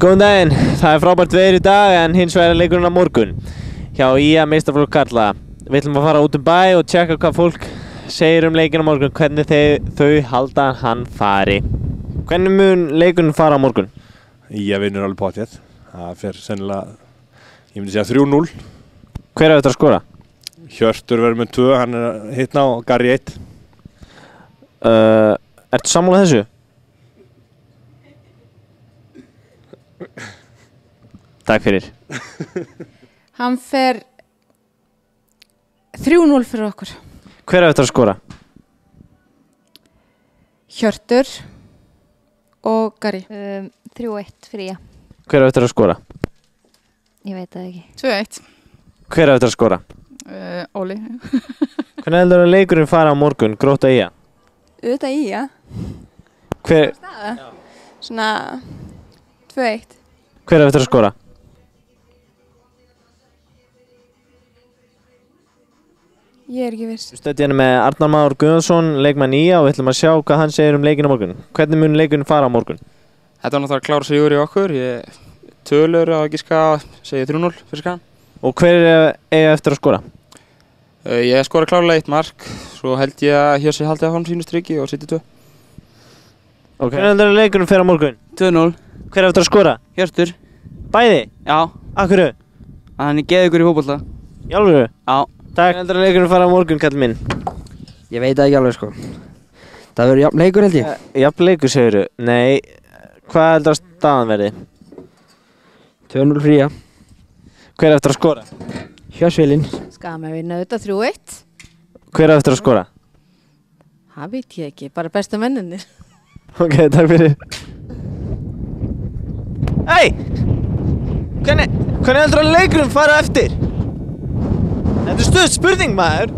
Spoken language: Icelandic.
Góðan daginn, það er frábært veður í dag en hins vegar er leikurinn á morgun hjá IA meistaraflokk karla. Við ætlum að fara út bæ og tjekka hvað fólk segir leikinn á morgun, hvernig þau halda hann fari. Hvernig mun leikurinn fara á morgun? IA vinnur alveg pottþétt. Það fer sennilega, ég myndi segja 3-0. Hver á eftir að skora? Hjörtur verður með 2, hann er hittna og Garri 1. Ertu sammála þessu? Takk fyrir. Hann fer 3-0 fyrir okkur. Hver á eftir að skora? Hjörtur og Garri. 3-1 fyrir IA. Hver á eftir að skora? Ég veit það ekki. 2-1. Hver á eftir að skora? Óli. Hvernig heldur að leikurinn fara á morgun, Grótta IA? Auðvitað IA. Hver Svona 2-1. á eftir að skora? Ég er ekki viss. Við stöðum hérna með Arnar Már Guðjónsson, leikmann IA og við ætlum að sjá hvað hann segir leikinn á morgun. Hvernig mun leikurinn fara á morgun? Þetta var náttúrulega klár sigur í okkur. Tölur á giska segi 3-0 fyrir Skagan. Og hver eiga eftir að skora? Ég skora klárlega 1 mark, svo held ég að Hjörsi haldi áfram sínu striki og sitji 2. Okay. Hvernig heldur að leikurinn fer á morgun? 2-0. Hver eftir að skora? Hjörtur. Bæði? Já. Akkurru? Hann er geðugur í fótbolta. Í alvöru? Já. Takk. Hvernig heldur að leikurinn fara á morgun, kall minn? Ég veit það ekki alveg sko. Það verður jafn leikur held ég. Jafn leikur segirðu? Nei, hvað heldur að staðan verði? 2-0 fyrir IA. Hver eftir að skora? Hjörsvilinn. Skam að vinna auðvitað 3-1. Hver eftir að skora? Það veit ég ekki, bara bestu menninir. Ok, takk fyrir. Hey! Hvernig heldur að leikurinn fara eftir? Þetta er stuð spurning, maður.